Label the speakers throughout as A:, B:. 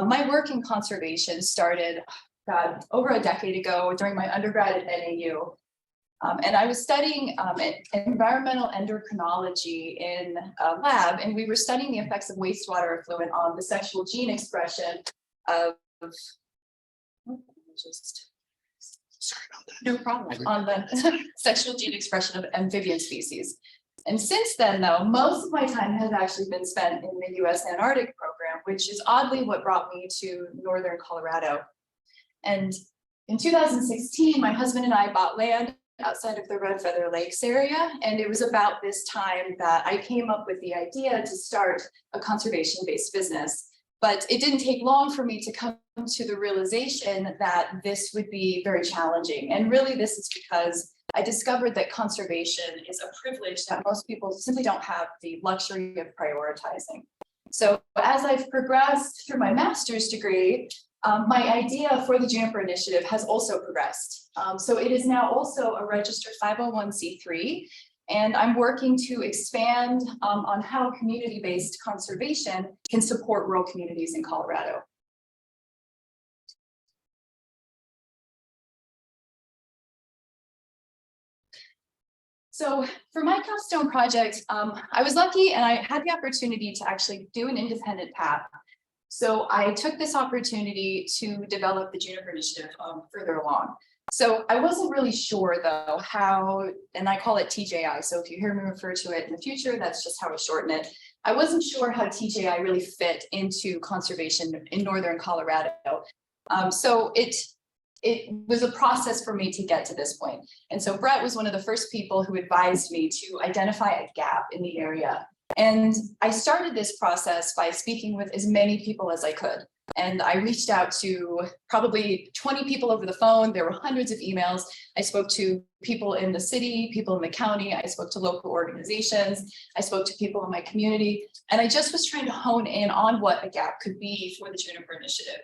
A: My work in conservation started, God, over a decade ago during my undergrad at NAU. And I was studying environmental endocrinology in a lab, and we were studying the effects of wastewater effluent on the sexual gene expression of,
B: Sorry about that.
A: no problem, on the sexual gene expression of amphibian species. And since then, though, most of my time has actually been spent in the US Antarctic program, which is oddly what brought me to northern Colorado. And in 2016, my husband and I bought land outside of the Red Feather Lakes area. And it was about this time that I came up with the idea to start a conservation-based business. But it didn't take long for me to come to the realization that this would be very challenging. And really, this is because I discovered that conservation is a privilege that most people simply don't have the luxury of prioritizing. So as I've progressed through my master's degree, my idea for the Juniper Initiative has also progressed. So it is now also a registered 501c3, and I'm working to expand on how community-based conservation can support rural communities in Colorado. So for my Capstone project, I was lucky and I had the opportunity to actually do an independent path. So I took this opportunity to develop the Juniper Initiative further along. So I wasn't really sure though how, and I call it TJI. So if you hear me refer to it in the future, that's just how I shorten it. I wasn't sure how TJI really fit into conservation in northern Colorado. So it was a process for me to get to this point. And so Brett was one of the first people who advised me to identify a gap in the area. And I started this process by speaking with as many people as I could. And I reached out to probably 20 people over the phone. There were hundreds of emails. I spoke to people in the city, people in the county. I spoke to local organizations. I spoke to people in my community. And I just was trying to hone in on what a gap could be for the Juniper Initiative.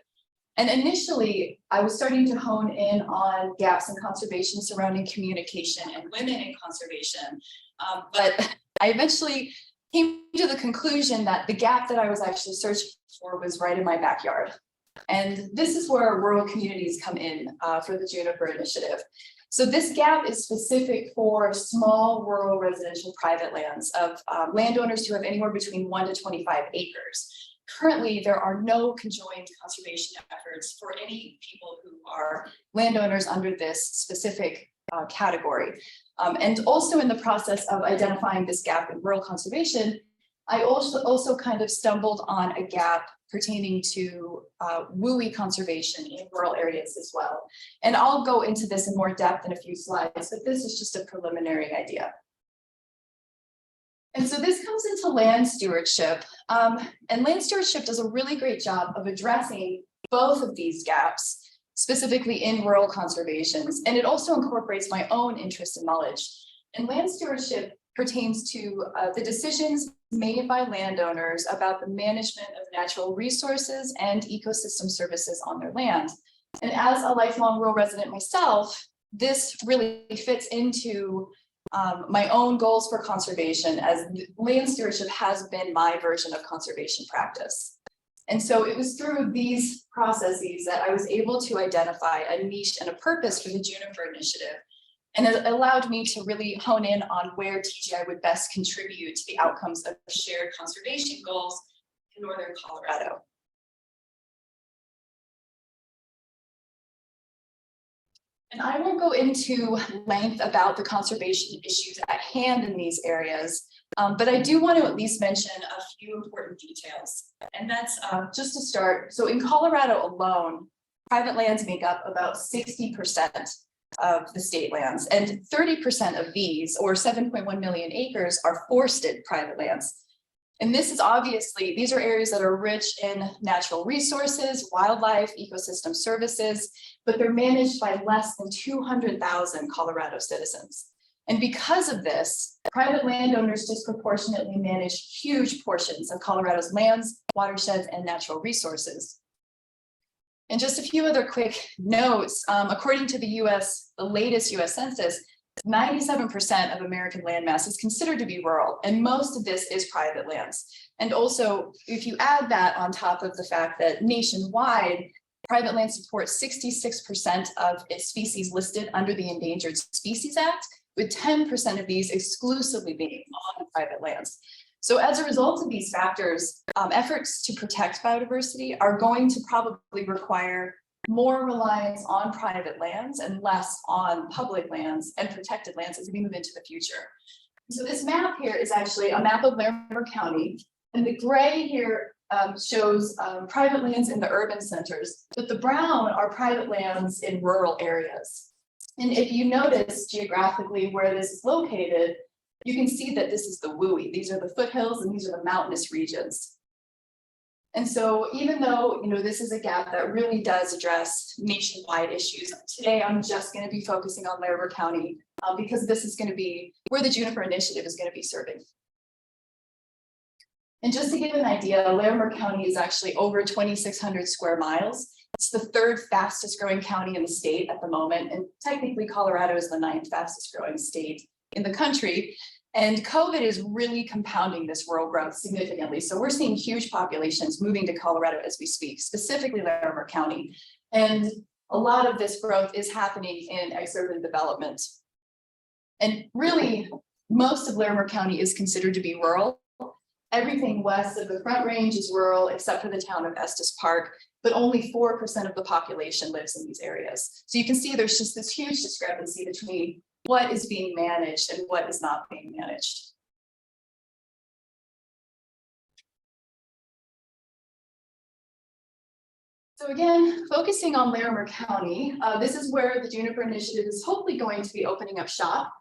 A: And initially, I was starting to hone in on gaps in conservation surrounding communication and women in conservation. But I eventually came to the conclusion that the gap that I was actually searching for was right in my backyard. And this is where rural communities come in for the Juniper Initiative. So this gap is specific for small rural residential private lands of landowners who have anywhere between 1 to 25 acres. Currently, there are no conjoined conservation efforts for any people who are landowners under this specific category. And also in the process of identifying this gap in rural conservation, I also kind of stumbled on a gap pertaining to WUI conservation in rural areas as well. And I'll go into this in more depth in a few slides, but this is just a preliminary idea. And so this comes into land stewardship. And land stewardship does a really great job of addressing both of these gaps, specifically in rural conservations. And it also incorporates my own interest and knowledge. And land stewardship pertains to the decisions made by landowners about the management of natural resources and ecosystem services on their land. And as a lifelong rural resident myself, this really fits into my own goals for conservation, as land stewardship has been my version of conservation practice. And so it was through these processes that I was able to identify a niche and a purpose for the Juniper Initiative. And it allowed me to really hone in on where TGI would best contribute to the outcomes of shared conservation goals in northern Colorado. And I won't go into length about the conservation issues at hand in these areas, but I do want to at least mention a few important details. And that's just to start. So in Colorado alone, private lands make up about 60% of the state lands, and 30% of these, or 7.1 million acres, are forested private lands. And this is obviously, these are areas that are rich in natural resources, wildlife, ecosystem services, but they're managed by less than 200,000 Colorado citizens. And because of this, private landowners disproportionately manage huge portions of Colorado's lands, watersheds, and natural resources. And just a few other quick notes, according to the latest US Census, 97% of American landmass is considered to be rural, and most of this is private lands. And also, if you add that on top of the fact that nationwide, private land supports 66% of its species listed under the Endangered Species Act, with 10% of these exclusively being on private lands. So as a result of these factors, efforts to protect biodiversity are going to probably require more reliance on private lands and less on public lands and protected lands as we move into the future. So this map here is actually a map of Larimer County, and the gray here shows private lands in the urban centers, but the brown are private lands in rural areas. And if you notice geographically where this is located, you can see that this is the WUI. These are the foothills and these are the mountainous regions. And so even though, this is a gap that really does address nationwide issues, today I'm just going to be focusing on Larimer County because this is going to be where the Juniper Initiative is going to be serving. And just to give an idea, Larimer County is actually over 2,600 square miles. It's the third fastest growing county in the state at the moment. And technically Colorado is the 9th fastest growing state in the country. And COVID is really compounding this rural growth significantly. So we're seeing huge populations moving to Colorado as we speak, specifically Larimer County. And a lot of this growth is happening in exurban development. And really, most of Larimer County is considered to be rural. Everything west of the Front Range is rural, except for the town of Estes Park, but only 4% of the population lives in these areas. So you can see there's just this huge discrepancy between what is being managed and what is not being managed. So again, focusing on Larimer County, this is where the Juniper Initiative is hopefully going to be opening up shop.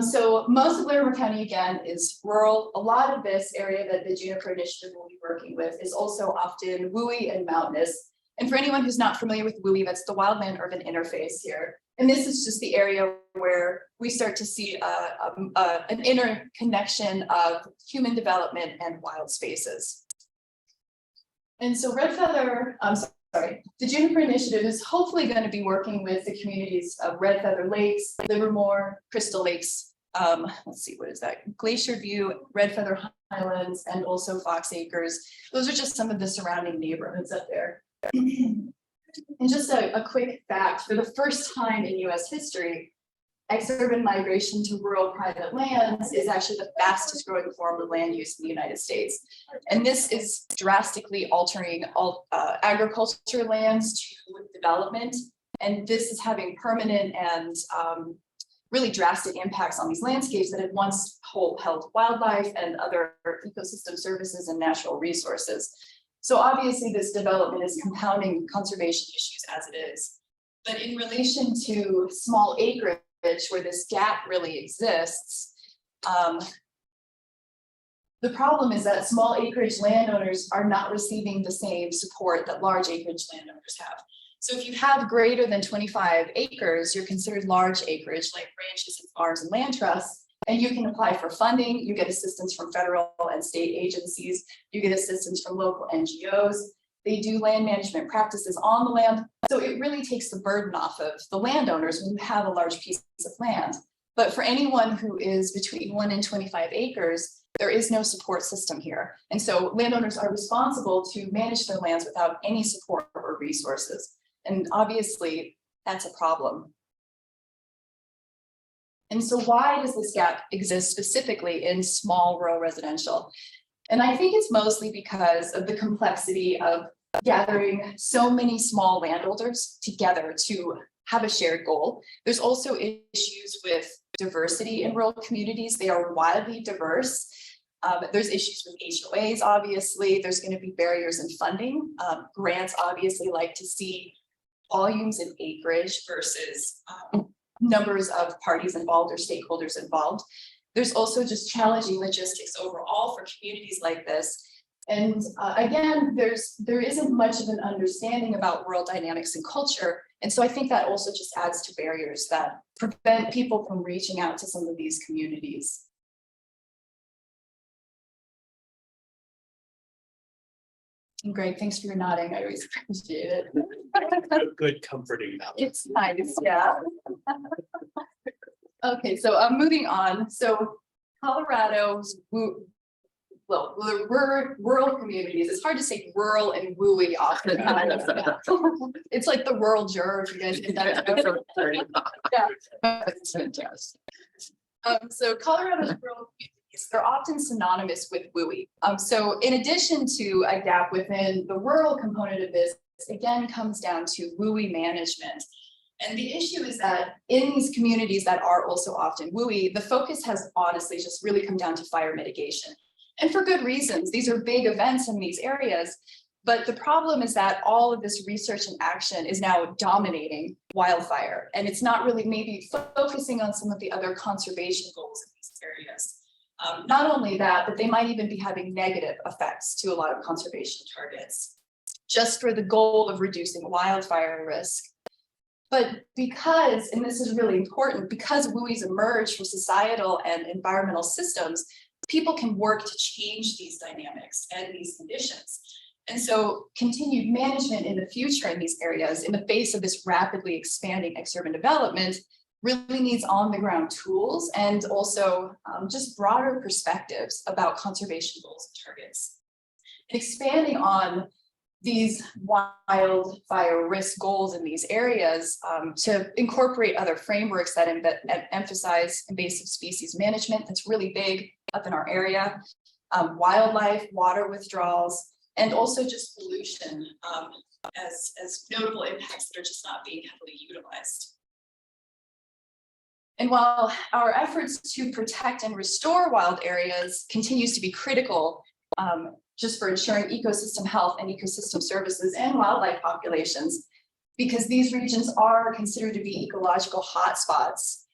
A: So most of Larimer County, again, is rural. A lot of this area that the Juniper Initiative will be working with is also often WUI and mountainous. And for anyone who's not familiar with WUI, that's the wildland urban interface here. And this is just the area where we start to see an interconnection of human development and wild spaces. And so the Juniper Initiative is hopefully going to be working with the communities of Red Feather Lakes, Livermore, Crystal Lakes, let's see, what is that? Glacier View, Red Feather Highlands, and also Fox Acres. Those are just some of the surrounding neighborhoods up there. And just a quick fact, for the first time in US history, exurban migration to rural private lands is actually the fastest growing form of land use in the United States. And this is drastically altering all agriculture lands to development. And this is having permanent and really drastic impacts on these landscapes that had once held wildlife and other ecosystem services and natural resources. So obviously this development is compounding conservation issues as it is. But in relation to small acreage, where this gap really exists, the problem is that small acreage landowners are not receiving the same support that large acreage landowners have. So if you have greater than 25 acres, you're considered large acreage, like ranches and farms and land trusts, and you can apply for funding. You get assistance from federal and state agencies. You get assistance from local NGOs. They do land management practices on the land. So it really takes the burden off of the landowners when you have a large piece of land. But for anyone who is between 1 and 25 acres, there is no support system here. And so landowners are responsible to manage their lands without any support or resources. And obviously, that's a problem. And so why does this gap exist specifically in small rural residential? And I think it's mostly because of the complexity of gathering so many small landowners together to have a shared goal. There's also issues with diversity in rural communities. They are wildly diverse. There's issues with HOAs, obviously. There's going to be barriers in funding. Grants obviously like to see volumes in acreage versus numbers of parties involved or stakeholders involved. There's also just challenging logistics overall for communities like this. And again, there isn't much of an understanding about rural dynamics and culture. And so I think that also just adds to barriers that prevent people from reaching out to some of these communities. And Greg, thanks for your nodding. I always appreciate it.
B: Good comforting.
A: It's nice, yeah. Okay, so moving on. So Colorado's rural communities. It's hard to say rural and wooey often. It's like the rural juror. If you guys did that. Yeah,
C: That's fantastic.
A: so Colorado's rural communities, they're often synonymous with WUI. So in addition to a gap within the rural component of this, again comes down to WUI management. And the issue is that in these communities that are also often WUI, the focus has honestly just really come down to fire mitigation. And for good reasons. These are big events in these areas. But the problem is that all of this research and action is now dominating wildfire. And it's not really maybe focusing on some of the other conservation goals in these areas. Not only that, but they might even be having negative effects to a lot of conservation targets, just for the goal of reducing wildfire risk. But because, and this is really important, because WUIs emerge from societal and environmental systems, people can work to change these dynamics and these conditions. And so continued management in the future in these areas, in the face of this rapidly expanding exurban development, really needs on the ground tools and also just broader perspectives about conservation goals and targets. And expanding on these wildfire risk goals in these areas to incorporate other frameworks that emphasize invasive species management. That's really big up in our area, wildlife, water withdrawals, and also just pollution as notable impacts that are just not being heavily utilized. And while our efforts to protect and restore wild areas continues to be critical, just for ensuring ecosystem health and ecosystem services and wildlife populations, because these regions are considered to be ecological hotspots.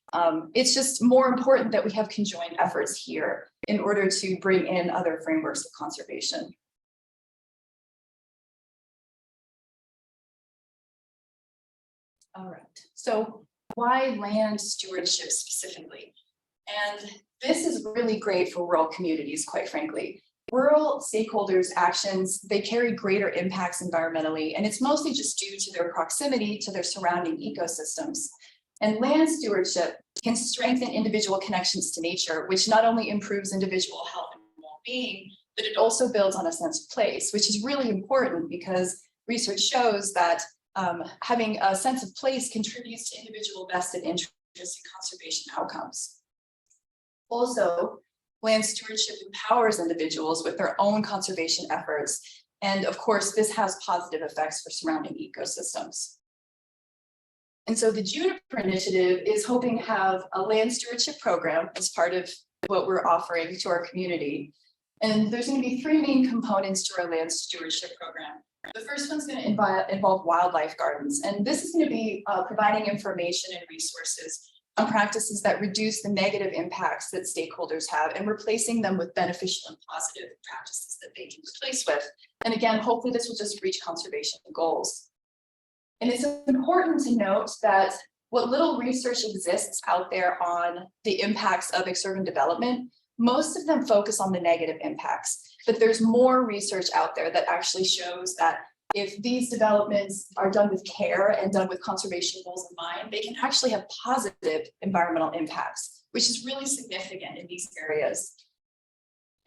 A: It's just more important that we have conjoined efforts here in order to bring in other frameworks of conservation. All right, so why land stewardship specifically? And this is really great for rural communities, quite frankly. Rural stakeholders' actions, they carry greater impacts environmentally, and it's mostly just due to their proximity to their surrounding ecosystems. And land stewardship can strengthen individual connections to nature, which not only improves individual health and well-being, but it also builds on a sense of place, which is really important because research shows that having a sense of place contributes to individual vested interests in conservation outcomes. Also, land stewardship empowers individuals with their own conservation efforts. And of course, this has positive effects for surrounding ecosystems. And so the Juniper Initiative is hoping to have a land stewardship program as part of what we're offering to our community. And there's going to be three main components to our land stewardship program. The first one's going to involve wildlife gardens. And this is going to be providing information and resources on practices that reduce the negative impacts that stakeholders have and replacing them with beneficial and positive practices that they can replace with. And again, hopefully this will just reach conservation goals. And it's important to note that what little research exists out there on the impacts of exurban development, most of them focus on the negative impacts, but there's more research out there that actually shows that if these developments are done with care and done with conservation goals in mind, they can actually have positive environmental impacts, which is really significant in these areas.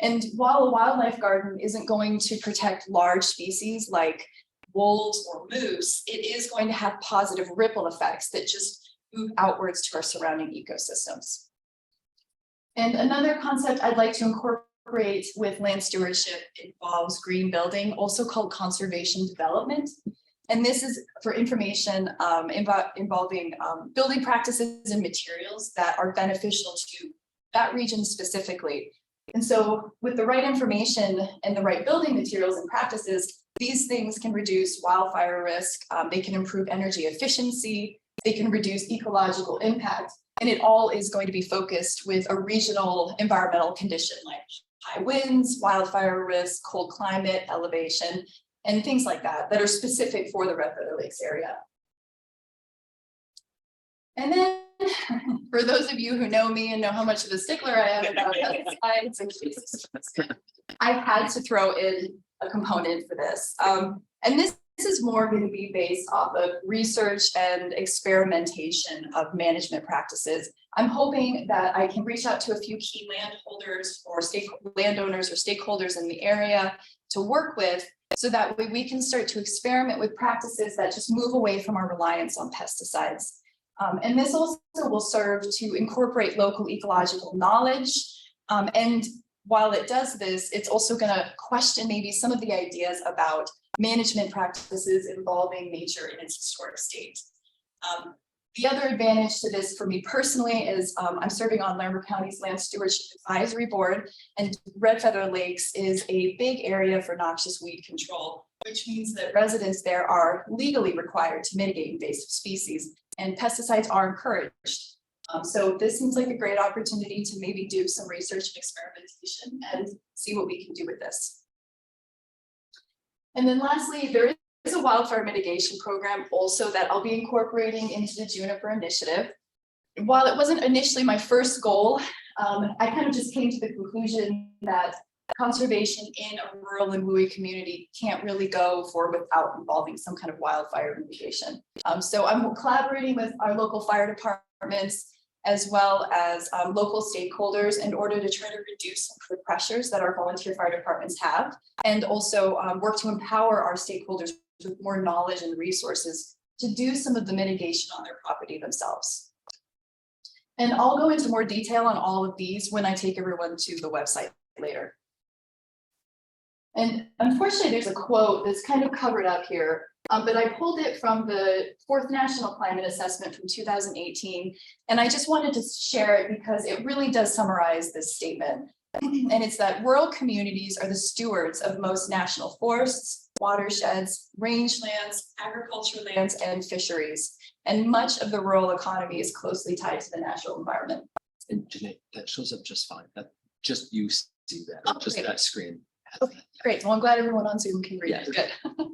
A: And while a wildlife garden isn't going to protect large species like wolves or moose, it is going to have positive ripple effects that just move outwards to our surrounding ecosystems. And another concept I'd like to incorporate with land stewardship involves green building, also called conservation development. And this is for information involving building practices and materials that are beneficial to that region specifically. And so with the right information and the right building materials and practices, these things can reduce wildfire risk, they can improve energy efficiency, they can reduce ecological impact, and it all is going to be focused with a regional environmental condition like high winds, wildfire risk, cold climate, elevation, and things like that are specific for the Red Feather Lakes area. And then for those of you who know me and know how much of a stickler I am about pesticides and I had to throw in a component for this. And this is more going to be based off of research and experimentation of management practices. I'm hoping that I can reach out to a few key landholders or landowners or stakeholders in the area to work with, so that way we can start to experiment with practices that just move away from our reliance on pesticides. And this also will serve to incorporate local ecological knowledge. And while it does this, it's also going to question maybe some of the ideas about management practices involving nature in its historic state. The other advantage to this for me personally is I'm serving on Larimer County's Land Stewardship Advisory Board, and Red Feather Lakes is a big area for noxious weed control, which means that residents there are legally required to mitigate invasive species, and pesticides are encouraged. So this seems like a great opportunity to maybe do some research and experimentation and see what we can do with this. And then lastly, there is a wildfire mitigation program also that I'll be incorporating into the Juniper Initiative. While it wasn't initially my first goal, I kind of just came to the conclusion that conservation in a rural and WUI community can't really go forward without involving some kind of wildfire mitigation. So I'm collaborating with our local fire departments as well as local stakeholders in order to try to reduce some of the pressures that our volunteer fire departments have, and also work to empower our stakeholders with more knowledge and resources to do some of the mitigation on their property themselves. And I'll go into more detail on all of these when I take everyone to the website later. And unfortunately, there's a quote that's kind of covered up here, but I pulled it from the 4th National Climate Assessment from 2018, and I just wanted to share it because it really does summarize this statement. And it's that rural communities are the stewards of most national forests, watersheds, rangelands, agricultural lands, and fisheries. And much of the rural economy is closely tied to the natural environment.
B: And Janae, that shows up just fine. That just you see that,
A: Oh,
B: just
A: great.
B: that screen.
A: Okay, great. Well, I'm glad everyone on Zoom can read
B: Yeah.
A: it. Good.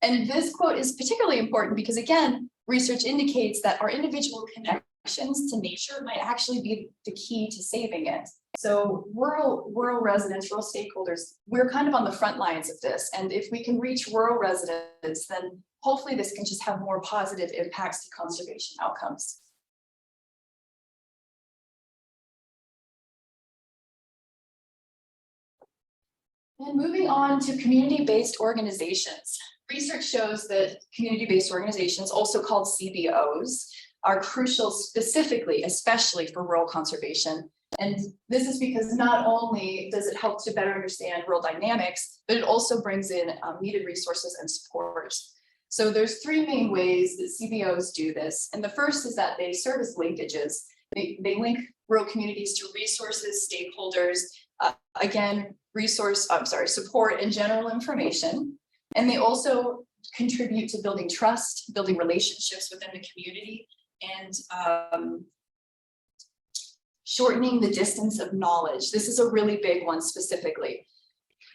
A: And this quote is particularly important because, again, research indicates that our individual connections to nature might actually be the key to saving it. So rural residents, rural stakeholders, we're kind of on the front lines of this. And if we can reach rural residents, then hopefully this can just have more positive impacts to conservation outcomes. And moving on to community-based organizations. Research shows that community-based organizations, also called CBOs, are crucial specifically, especially for rural conservation. And this is because not only does it help to better understand rural dynamics, but it also brings in needed resources and support. So there's 3 main ways that CBOs do this. And the first is that they serve as linkages. They link rural communities to resources, stakeholders, support and general information. And they also contribute to building trust, building relationships within the community, and shortening the distance of knowledge. This is a really big one specifically.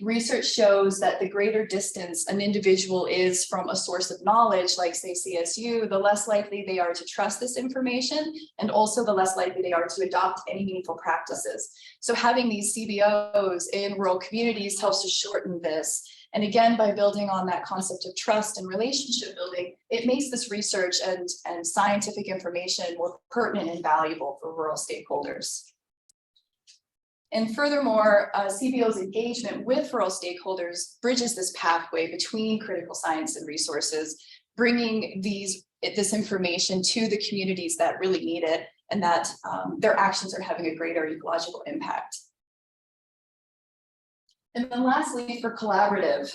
A: Research shows that the greater distance an individual is from a source of knowledge, like say CSU, the less likely they are to trust this information, and also the less likely they are to adopt any meaningful practices. So having these CBOs in rural communities helps to shorten this. And again, by building on that concept of trust and relationship building, it makes this research and scientific information more pertinent and valuable for rural stakeholders. And furthermore, CBO's engagement with rural stakeholders bridges this pathway between critical science and resources, bringing this information to the communities that really need it, and that their actions are having a greater ecological impact. And then lastly, for collaborative,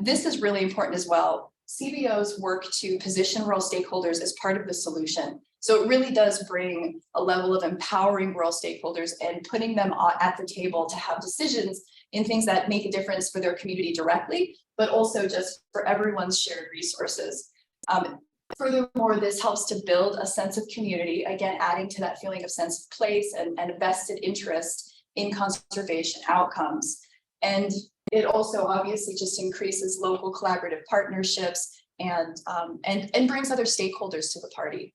A: this is really important as well. CBOs work to position rural stakeholders as part of the solution. So it really does bring a level of empowering rural stakeholders and putting them at the table to have decisions in things that make a difference for their community directly, but also just for everyone's shared resources. Furthermore, this helps to build a sense of community, again, adding to that feeling of sense of place and a vested interest in conservation outcomes. And it also obviously just increases local collaborative partnerships and brings other stakeholders to the party.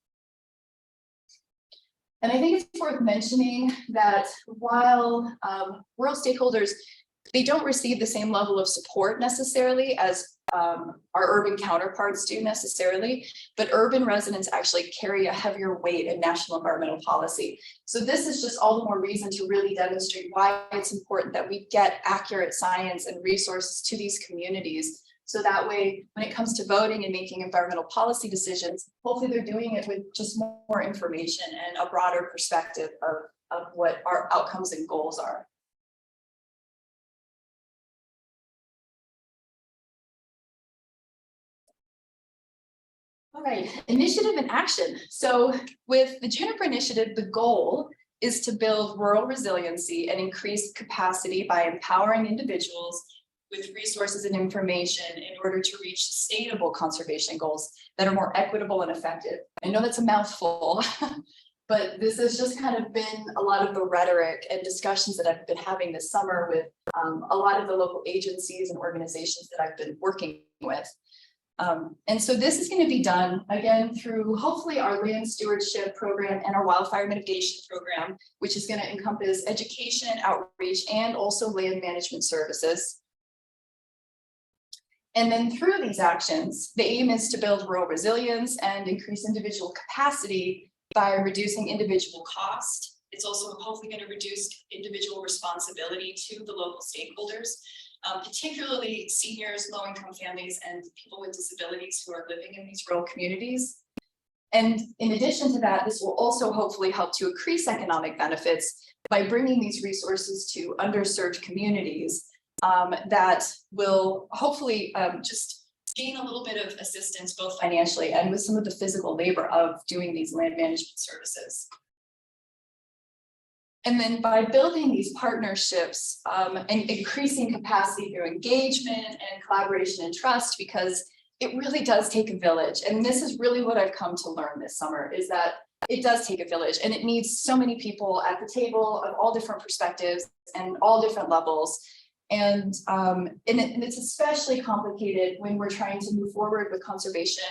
A: And I think it's worth mentioning that while rural stakeholders they don't receive the same level of support necessarily as our urban counterparts do necessarily, but urban residents actually carry a heavier weight in national environmental policy. So this is just all the more reason to really demonstrate why it's important that we get accurate science and resources to these communities. So that way, when it comes to voting and making environmental policy decisions, hopefully they're doing it with just more information and a broader perspective of what our outcomes and goals are. All right, initiative and action. So with the Juniper Initiative, the goal is to build rural resiliency and increase capacity by empowering individuals with resources and information in order to reach sustainable conservation goals that are more equitable and effective. I know that's a mouthful, but this has just kind of been a lot of the rhetoric and discussions that I've been having this summer with a lot of the local agencies and organizations that I've been working with. And so this is going to be done again through hopefully our land stewardship program and our wildfire mitigation program, which is going to encompass education, outreach, and also land management services. And then through these actions, the aim is to build rural resilience and increase individual capacity by reducing individual cost. It's also hopefully going to reduce individual responsibility to the local stakeholders, particularly seniors, low-income families, and people with disabilities who are living in these rural communities. And in addition to that, this will also hopefully help to increase economic benefits by bringing these resources to underserved communities that will hopefully just gain a little bit of assistance, both financially and with some of the physical labor of doing these land management services. And then by building these partnerships and increasing capacity through engagement and collaboration and trust, because it really does take a village. And this is really what I've come to learn this summer, is that it does take a village and it needs so many people at the table of all different perspectives and all different levels. And it's especially complicated when we're trying to move forward with conservation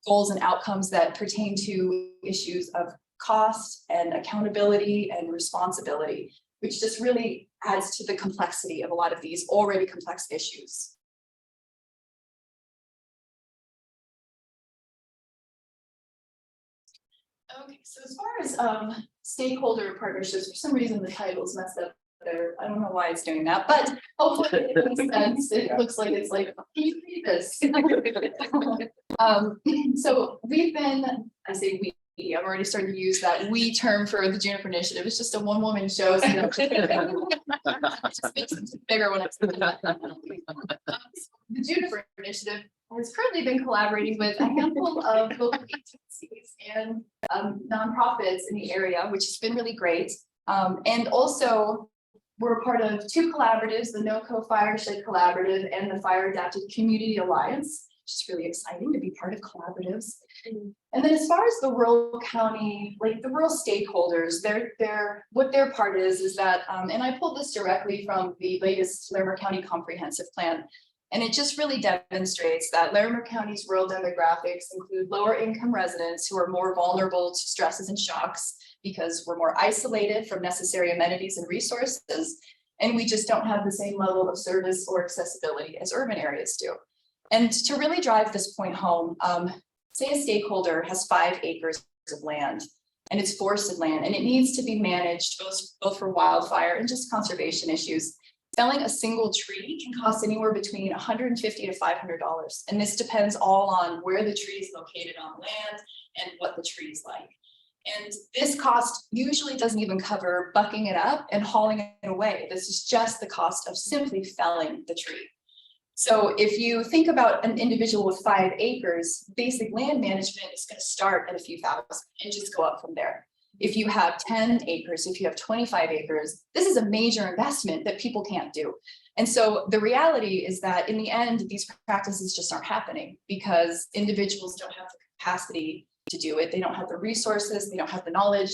A: goals and outcomes that pertain to issues of cost and accountability and responsibility, which just really adds to the complexity of a lot of these already complex issues. Okay, so as far as stakeholder partnerships, for some reason the title's messed up there. I don't know why it's doing that, but hopefully it makes sense. It looks like it's like, can you read this? So we've been, I say we, I'm already starting to use that we term for the Juniper Initiative. It's just a one-woman show. So it just makes it bigger when it's the Juniper Initiative has currently been collaborating with a handful of local agencies and nonprofits in the area, which has been really great. And also, we're part of two collaboratives, the NoCo Fireshed Collaborative and the Fire Adapted Community Alliance, which is really exciting to be part of collaboratives. And then as far as the rural county, like the rural stakeholders, what their part is that, and I pulled this directly from the latest Larimer County Comprehensive Plan, and it just really demonstrates that Larimer County's rural demographics include lower income residents who are more vulnerable to stresses and shocks because we're more isolated from necessary amenities and resources, and we just don't have the same level of service or accessibility as urban areas do. And to really drive this point home, say a stakeholder has 5 acres of land and it's forested land and it needs to be managed both for wildfire and just conservation issues. Felling a single tree can cost anywhere between $150 to $500. And this depends all on where the tree is located on land and what the tree is like. And this cost usually doesn't even cover bucking it up and hauling it away. This is just the cost of simply felling the tree. So if you think about an individual with 5 acres, basic land management is going to start at a few thousand and just go up from there. If you have 10 acres, if you have 25 acres, this is a major investment that people can't do. And so the reality is that in the end, these practices just aren't happening because individuals don't have the capacity to do it. They don't have the resources, they don't have the knowledge.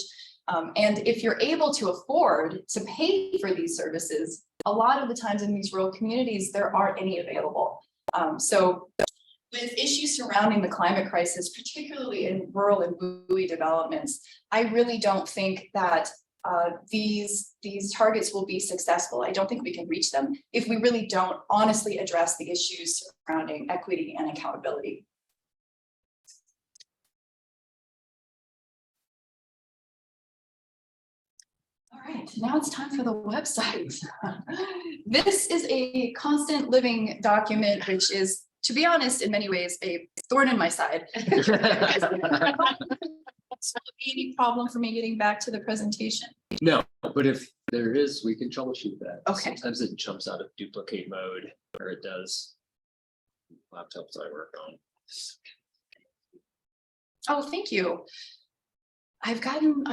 A: And if you're able to afford to pay for these services, a lot of the times in these rural communities, there aren't any available. So with issues surrounding the climate crisis, particularly in rural and buoy developments, I really don't think that these targets will be successful. I don't think we can reach them if we really don't honestly address the issues surrounding equity and accountability. All right, now it's time for the website. This is a constant living document, which is, to be honest, in many ways, a thorn in my side. It's not any problem for me getting back to the presentation.
B: No, but if there is, we can troubleshoot that.
A: Okay.
B: Sometimes it jumps out of duplicate mode, or it does. Laptops I work on.
A: Oh, thank you. I've come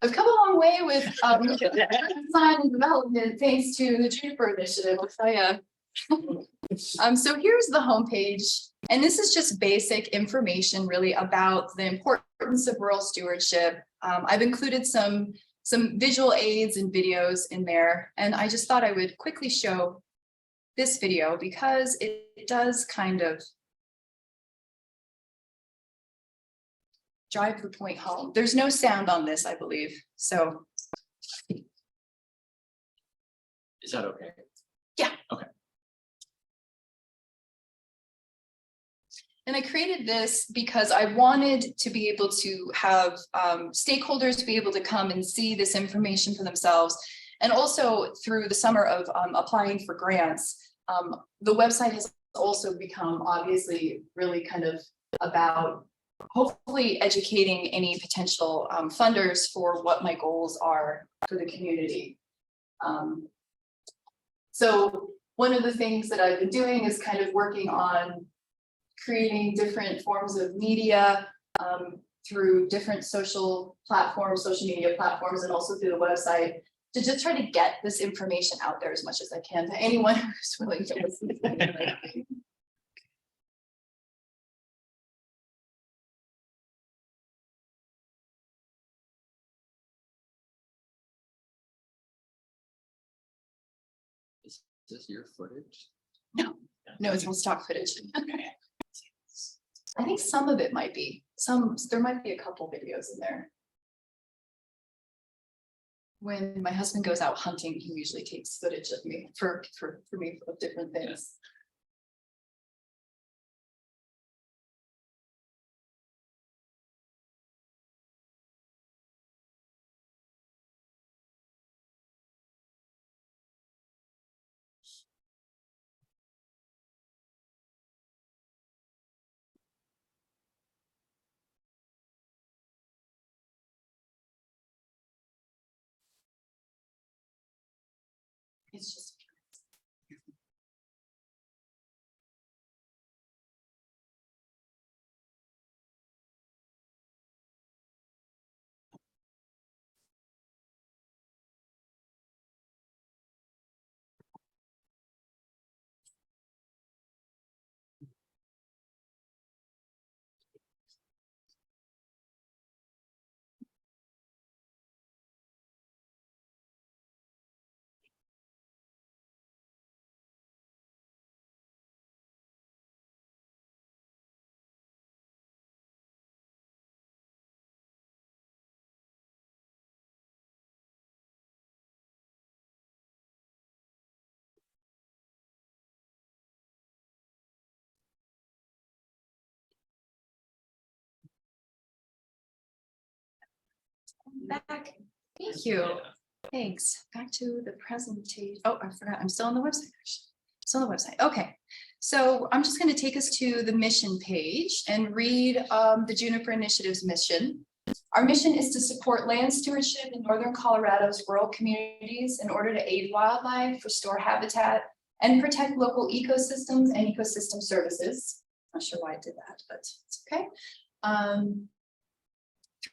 A: a long way with design and development thanks to the Juniper Initiative. I'll tell you. So here's the homepage, and this is just basic information really about the importance of rural stewardship. I've included some visual aids and videos in there, and I just thought I would quickly show this video because it does kind of drive the point home. There's no sound on this, I believe. So.
B: Is that okay?
A: Yeah.
B: Okay.
A: And I created this because I wanted to be able to have stakeholders be able to come and see this information for themselves. And also through the summer of applying for grants, the website has also become obviously really kind of about hopefully educating any potential funders for what my goals are for the community. So one of the things that I've been doing is kind of working on creating different forms of media through different social media platforms, and also through the website to just try to get this information out there as much as I can to anyone who's willing to listen to it.
B: Is this your footage?
A: No, it's all stock footage. I think some of it might be. There might be a couple videos in there. When my husband goes out hunting, he usually takes footage of me for me of different things. It's just. Back. Thank you. Thanks. Back to the presentation. Oh, I forgot. I'm still on the website. Still on the website. Okay. So I'm just going to take us to the mission page and read the Juniper Initiative's mission. Our mission is to support land stewardship in northern Colorado's rural communities in order to aid wildlife, restore habitat, and protect local ecosystems and ecosystem services. Not sure why I did that, but it's okay.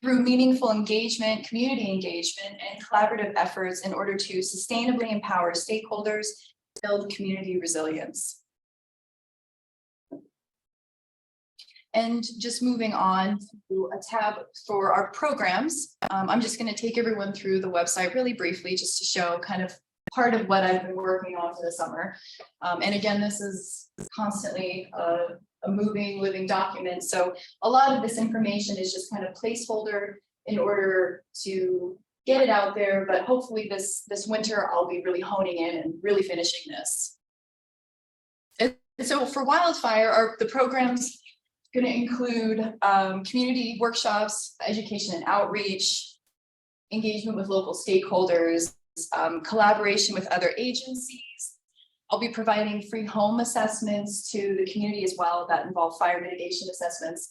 A: Through meaningful engagement, community engagement, and collaborative efforts in order to sustainably empower stakeholders, build community resilience. And just moving on to a tab for our programs, I'm just going to take everyone through the website really briefly just to show kind of part of what I've been working on for the summer. And again, this is constantly a moving, living document. So a lot of this information is just kind of placeholder in order to get it out there, but hopefully this winter I'll be really honing in and really finishing this. And so for wildfire, the program's going to include community workshops, education and outreach, engagement with local stakeholders, collaboration with other agencies. I'll be providing free home assessments to the community as well that involve fire mitigation assessments.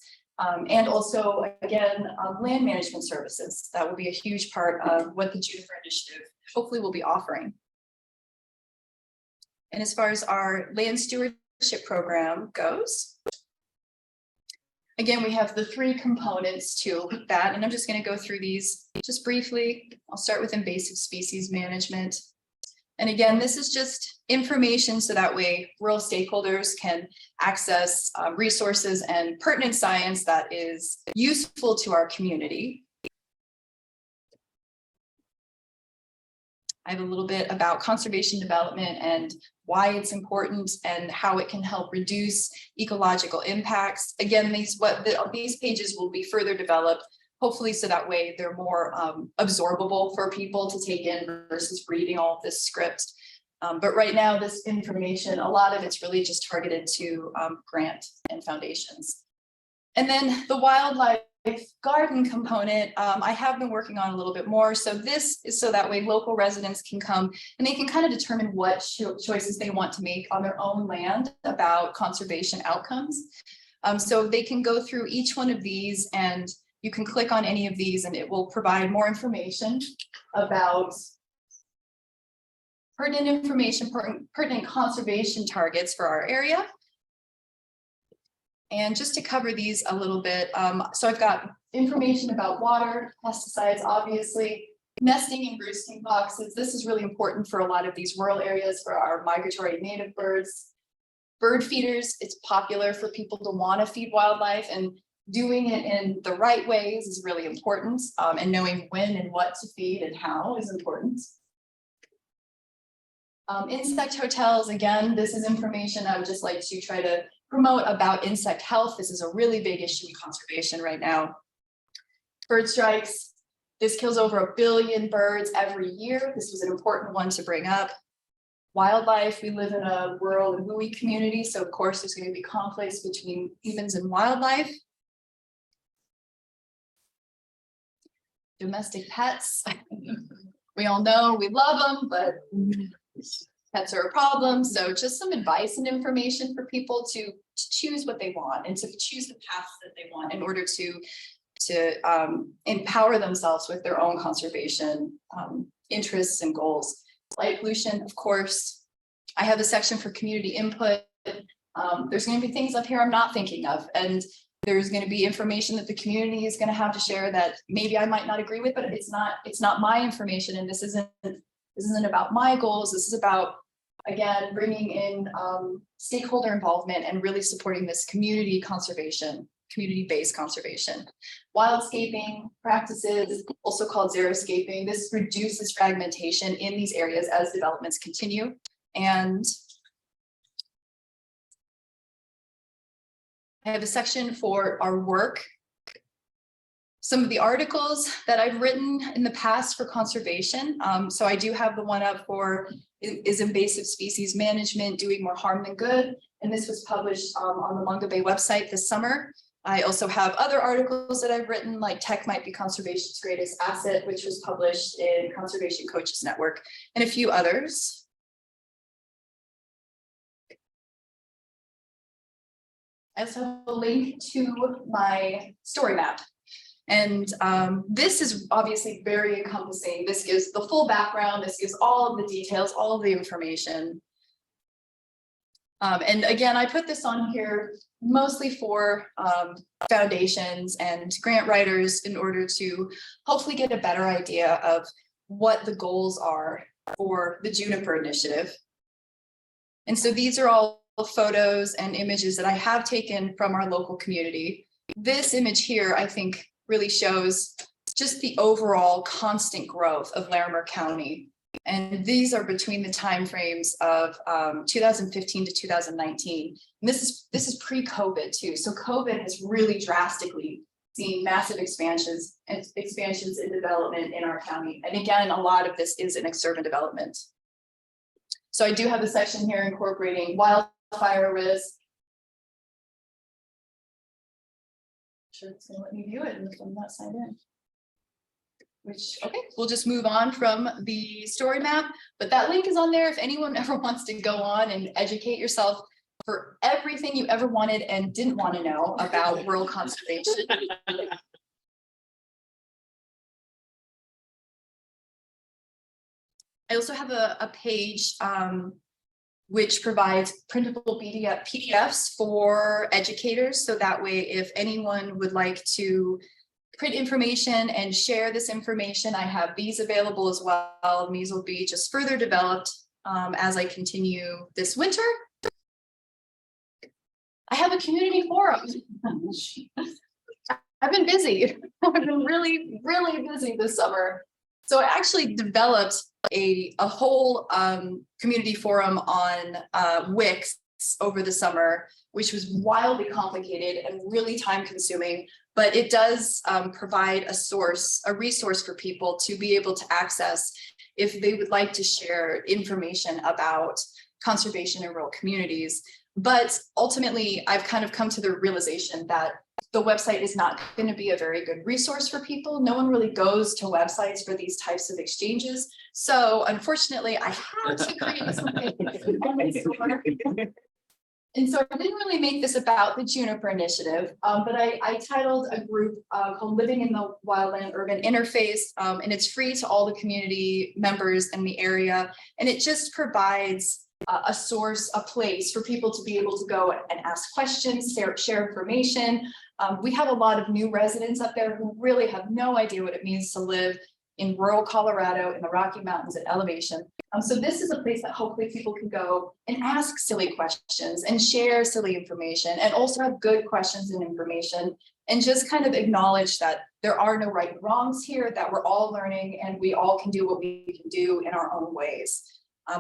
A: And also, again, land management services. That will be a huge part of what the Juniper Initiative hopefully will be offering. And as far as our land stewardship program goes, again, we have the 3 components to that, and I'm just going to go through these just briefly. I'll start with invasive species management. And again, this is just information so that way rural stakeholders can access resources and pertinent science that is useful to our community. I have a little bit about conservation development and why it's important and how it can help reduce ecological impacts. Again, these pages will be further developed, hopefully so that way they're more absorbable for people to take in versus reading all of this script. But right now, this information, a lot of it's really just targeted to grant and foundations. And then the wildlife garden component, I have been working on a little bit more. So this is so that way local residents can come and they can kind of determine what choices they want to make on their own land about conservation outcomes. So they can go through each one of these and you can click on any of these and it will provide more information about pertinent conservation targets for our area. And just to cover these a little bit, so I've got information about water, pesticides, obviously, nesting and roosting boxes. This is really important for a lot of these rural areas for our migratory native birds. Bird feeders, it's popular for people to want to feed wildlife, and doing it in the right ways is really important. And knowing when and what to feed and how is important. Insect hotels, again, this is information I would just like to try to promote about insect health. This is a really big issue in conservation right now. Bird strikes, this kills over 1 billion birds every year. This was an important one to bring up. Wildlife, we live in a rural and WUI community, so of course there's going to be conflicts between humans and wildlife. Domestic pets, we all know we love them, but pets are a problem. So just some advice and information for people to choose what they want and to choose the paths that they want in order to empower themselves with their own conservation interests and goals. Light pollution, of course. I have a section for community input. There's going to be things up here I'm not thinking of, and there's going to be information that the community is going to have to share that maybe I might not agree with, but it's not my information, and this isn't about my goals. This is about, again, bringing in stakeholder involvement and really supporting this community conservation, community-based conservation. Wildscaping practices, also called xeriscaping. This reduces fragmentation in these areas as developments continue. And I have a section for our work. Some of the articles that I've written in the past for conservation. So I do have the one up for is invasive species management doing more harm than good? And this was published on the Lunga Bay website this summer. I also have other articles that I've written, like Tech Might Be Conservation's Greatest Asset, which was published in Conservation Coaches Network, and a few others. I also have a link to my story map. And this is obviously very encompassing. This gives the full background. This gives all of the details, all of the information. And again, I put this on here mostly for foundations and grant writers in order to hopefully get a better idea of what the goals are for the Juniper Initiative. And so these are all photos and images that I have taken from our local community. This image here, I think, really shows just the overall constant growth of Larimer County. And these are between the timeframes of 2015 to 2019. And this is pre-COVID too. So COVID has really drastically seen massive expansions in development in our county. And again, a lot of this is in urban development. So I do have a section here incorporating wildfire risk. Sure, it's gonna let me view it if I'm not signed in. Which, okay, we'll just move on from the story map, but that link is on there if anyone ever wants to go on and educate yourself for everything you ever wanted and didn't want to know about rural conservation. I also have a page which provides printable PDFs for educators. So that way, if anyone would like to print information and share this information, I have these available as well. And these will be just further developed as I continue this winter. I have a community forum. I've been busy. I've been really, really busy this summer. So I actually developed a whole community forum on Wix over the summer, which was wildly complicated and really time consuming, but it does provide a resource for people to be able to access if they would like to share information about conservation in rural communities. But ultimately, I've kind of come to the realization that the website is not going to be a very good resource for people. No one really goes to websites for these types of exchanges. So unfortunately, I had to create something. And so I didn't really make this about the Juniper Initiative, but I titled a group called Living in the Wildland Urban Interface, and it's free to all the community members in the area. And it just provides a source, a place for people to be able to go and ask questions, share information. We have a lot of new residents up there who really have no idea what it means to live in rural Colorado in the Rocky Mountains at elevation. So this is a place that hopefully people can go and ask silly questions and share silly information and also have good questions and information and just kind of acknowledge that there are no right and wrongs here, that we're all learning and we all can do what we can do in our own ways.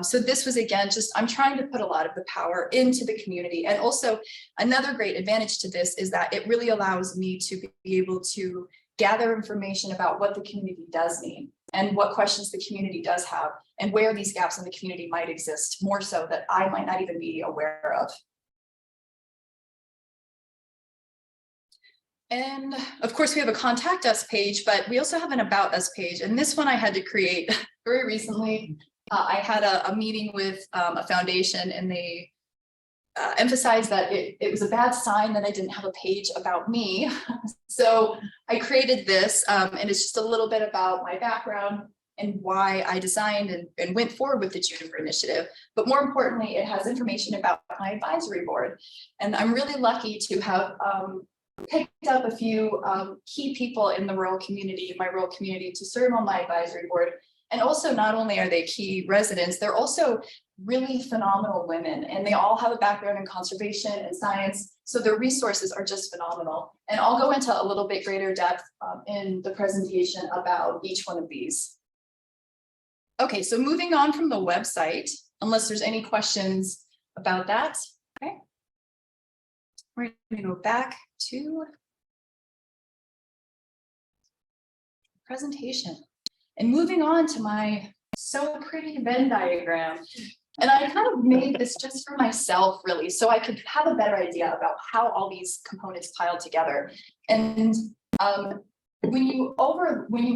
A: So this was, again, just I'm trying to put a lot of the power into the community. And also another great advantage to this is that it really allows me to be able to gather information about what the community does need and what questions the community does have and where these gaps in the community might exist more so that I might not even be aware of. And of course, we have a contact us page, but we also have an about us page. And this one I had to create very recently. I had a meeting with a foundation and they emphasized that it was a bad sign that I didn't have a page about me. So I created this and it's just a little bit about my background and why I designed and went forward with the Juniper Initiative. But more importantly, it has information about my advisory board. And I'm really lucky to have picked up a few key people in the rural community, my rural community, to serve on my advisory board. And also, not only are they key residents, they're also really phenomenal women, and they all have a background in conservation and science. So their resources are just phenomenal. And I'll go into a little bit greater depth in the presentation about each one of these. Okay, so moving on from the website, unless there's any questions about that. Okay. We're going to go back to presentation. And moving on to my so pretty Venn diagram. And I kind of made this just for myself, really, so I could have a better idea about how all these components pile together. And when you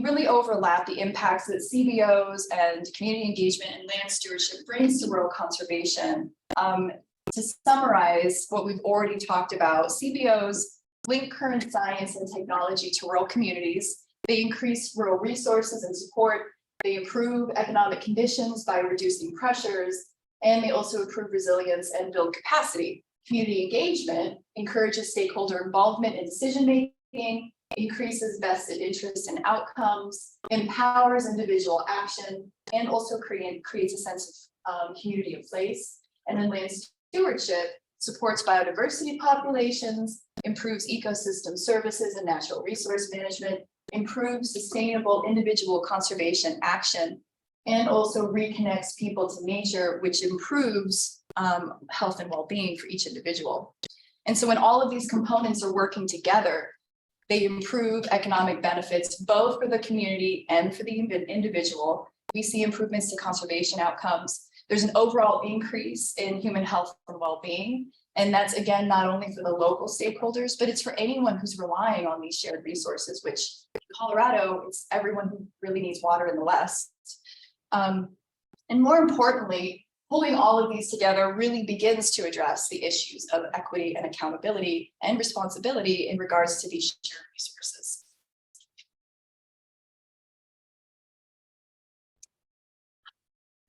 A: really overlap the impacts that CBOs and community engagement and land stewardship brings to rural conservation, to summarize what we've already talked about, CBOs link current science and technology to rural communities. They increase rural resources and support. They improve economic conditions by reducing pressures, and they also improve resilience and build capacity. Community engagement encourages stakeholder involvement in decision-making, increases vested interest in outcomes, empowers individual action, and also creates a sense of community of place. And then land stewardship supports biodiversity populations, improves ecosystem services and natural resource management, improves sustainable individual conservation action, and also reconnects people to nature, which improves health and well-being for each individual. And so when all of these components are working together, They improve economic benefits, both for the community and for the individual. We see improvements to conservation outcomes. There's an overall increase in human health and well-being. And that's, again, not only for the local stakeholders, but it's for anyone who's relying on these shared resources, which in Colorado, it's everyone who really needs water in the West. And more importantly, pulling all of these together really begins to address the issues of equity and accountability and responsibility in regards to these shared resources.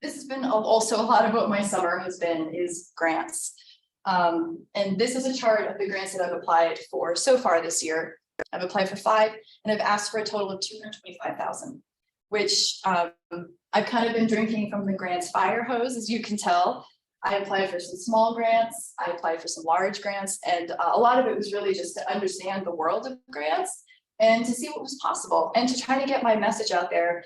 A: This has been also a lot of what my summer has been is grants. And this is a chart of the grants that I've applied for so far this year. I've applied for 5 and I've asked for a total of $225,000, which I've kind of been drinking from the grants fire hose, as you can tell. I applied for some small grants, I applied for some large grants, and a lot of it was really just to understand the world of grants and to see what was possible and to try to get my message out there.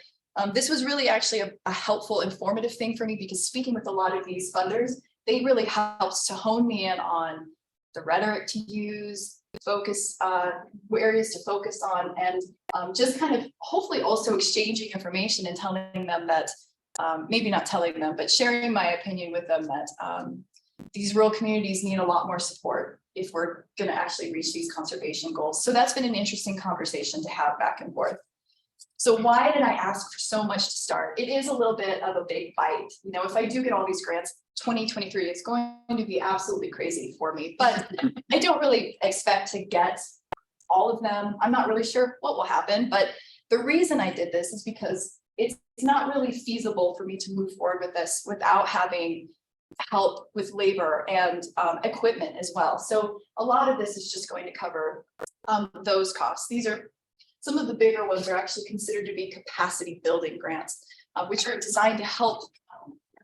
A: This was really actually a helpful, informative thing for me because speaking with a lot of these funders, they really helped to hone me in on the rhetoric to use, focus areas to focus on, and just kind of hopefully also exchanging information and telling them that, maybe not telling them, but sharing my opinion with them that these rural communities need a lot more support if we're going to actually reach these conservation goals. So that's been an interesting conversation to have back and forth. So why did I ask for so much to start? It is a little bit of a big bite. You know, if I do get all these grants, 2023 is going to be absolutely crazy for me, but I don't really expect to get all of them. I'm not really sure what will happen, but the reason I did this is because it's not really feasible for me to move forward with this without having help with labor and equipment as well. So a lot of this is just going to cover those costs. These are some of the bigger ones are actually considered to be capacity building grants, which are designed to help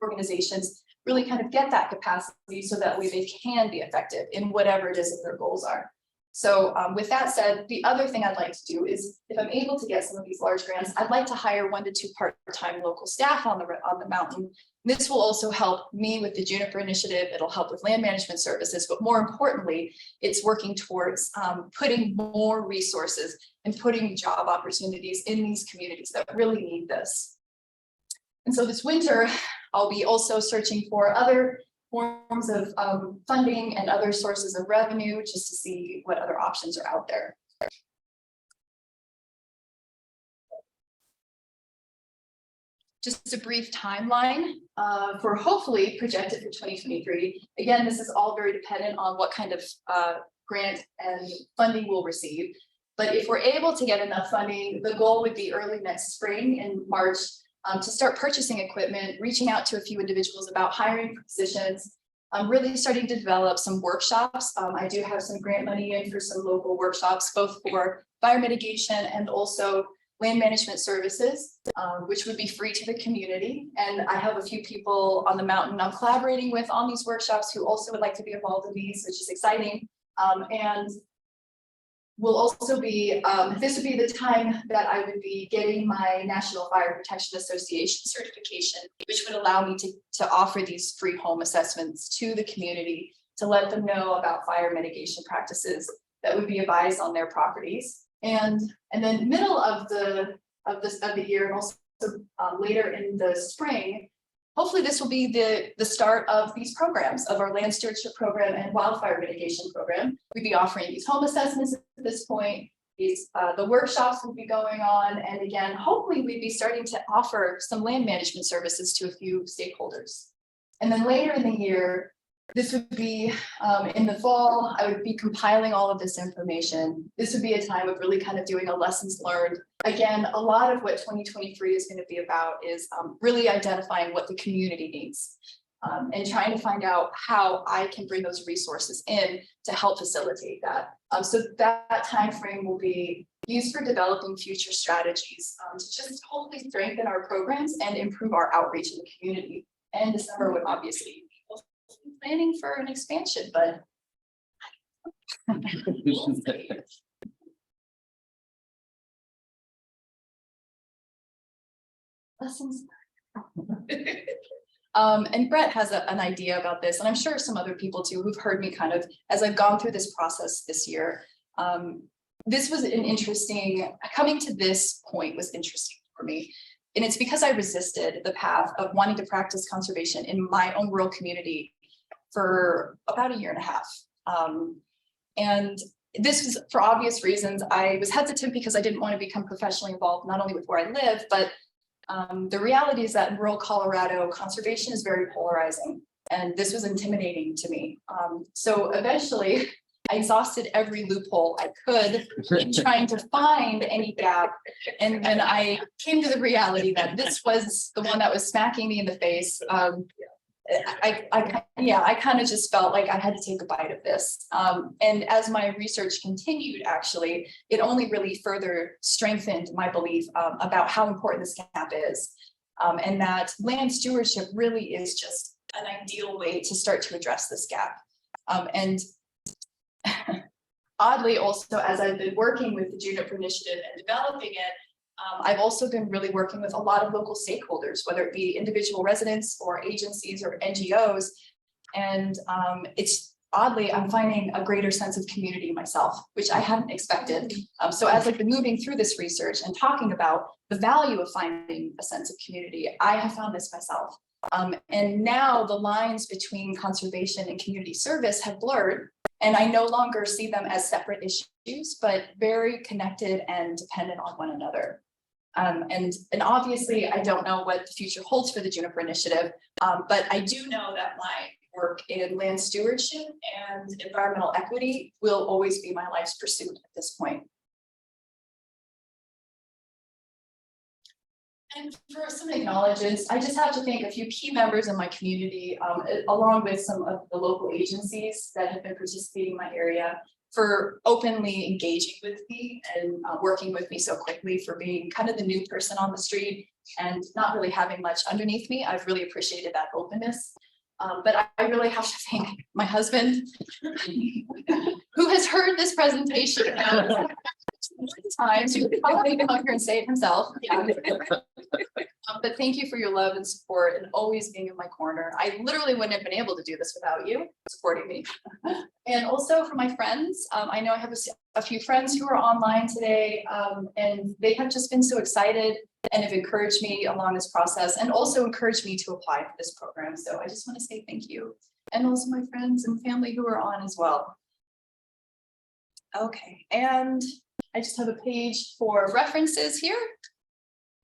A: organizations really kind of get that capacity so that way they can be effective in whatever it is that their goals are. So with that said, the other thing I'd like to do is if I'm able to get some of these large grants, I'd like to hire 1 to 2 part-time local staff on the mountain. This will also help me with the Juniper Initiative. It'll help with land management services, but more importantly, it's working towards putting more resources and putting job opportunities in these communities that really need this. And so this winter, I'll be also searching for other forms of funding and other sources of revenue just to see what other options are out there. Just a brief timeline for hopefully projected for 2023. Again, this is all very dependent on what kind of grant and funding we'll receive. But if we're able to get enough funding, the goal would be early next spring in March to start purchasing equipment, reaching out to a few individuals about hiring positions, really starting to develop some workshops. I do have some grant money in for some local workshops, both for fire mitigation and also land management services, which would be free to the community. And I have a few people on the mountain I'm collaborating with on these workshops who also would like to be involved in these, which is exciting. And will also be, this would be the time that I would be getting my National Fire Protection Association certification, which would allow me to offer these free home assessments to the community to let them know about fire mitigation practices that would be advised on their properties. And then middle of the year and also later in the spring, hopefully this will be the start of these programs of our land stewardship program and wildfire mitigation program. We'd be offering these home assessments at this point. The workshops will be going on. And again, hopefully we'd be starting to offer some land management services to a few stakeholders. And then later in the year, this would be in the fall, I would be compiling all of this information. This would be a time of really kind of doing a lessons learned. Again, a lot of what 2023 is going to be about is really identifying what the community needs and trying to find out how I can bring those resources in to help facilitate that. So that time frame will be used for developing future strategies to just hopefully strengthen our programs and improve our outreach in the community. And December would obviously planning for an expansion, but lessons. And Brett has an idea about this, and I'm sure some other people too who've heard me kind of as I've gone through this process this year. this was an interesting, coming to this point was interesting for me. And it's because I resisted the path of wanting to practice conservation in my own rural community for about 1.5 years. And this was for obvious reasons. I was hesitant because I didn't want to become professionally involved, not only with where I live, but the reality is that in rural Colorado, conservation is very polarizing. And this was intimidating to me. So eventually, I exhausted every loophole I could in trying to find any gap. And then I came to the reality that this was the one that was smacking me in the face. I kind of just felt like I had to take a bite of this. And as my research continued, actually, it only really further strengthened my belief about how important this gap is. And that land stewardship really is just an ideal way to start to address this gap. And oddly, also, as I've been working with the Juniper Initiative and developing it, I've also been really working with a lot of local stakeholders, whether it be individual residents or agencies or NGOs. And it's oddly, I'm finding a greater sense of community myself, which I hadn't expected. So as I've been moving through this research and talking about the value of finding a sense of community, I have found this myself. And now the lines between conservation and community service have blurred, and I no longer see them as separate issues, but very connected and dependent on one another. And obviously, I don't know what the future holds for the Juniper Initiative, but I do know that my work in land stewardship and environmental equity will always be my life's pursuit at this point. And for some acknowledgements, I just have to thank a few key members in my community, along with some of the local agencies that have been participating in my area, for openly engaging with me and working with me so quickly, for being kind of the new person on the street and not really having much underneath me. I've really appreciated that openness. But I really have to thank my husband, who has heard this presentation times. You could probably come up here and say it himself. Yeah. But thank you for your love and support and always being in my corner. I literally wouldn't have been able to do this without you supporting me. And also for my friends, I know I have a few friends who are online today, and they have just been so excited and have encouraged me along this process and also encouraged me to apply for this program. So I just want to say thank you. And also my friends and family who are on as well. Okay, and I just have a page for references here.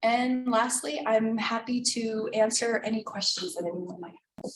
A: And lastly, I'm happy to answer any questions that anyone might have.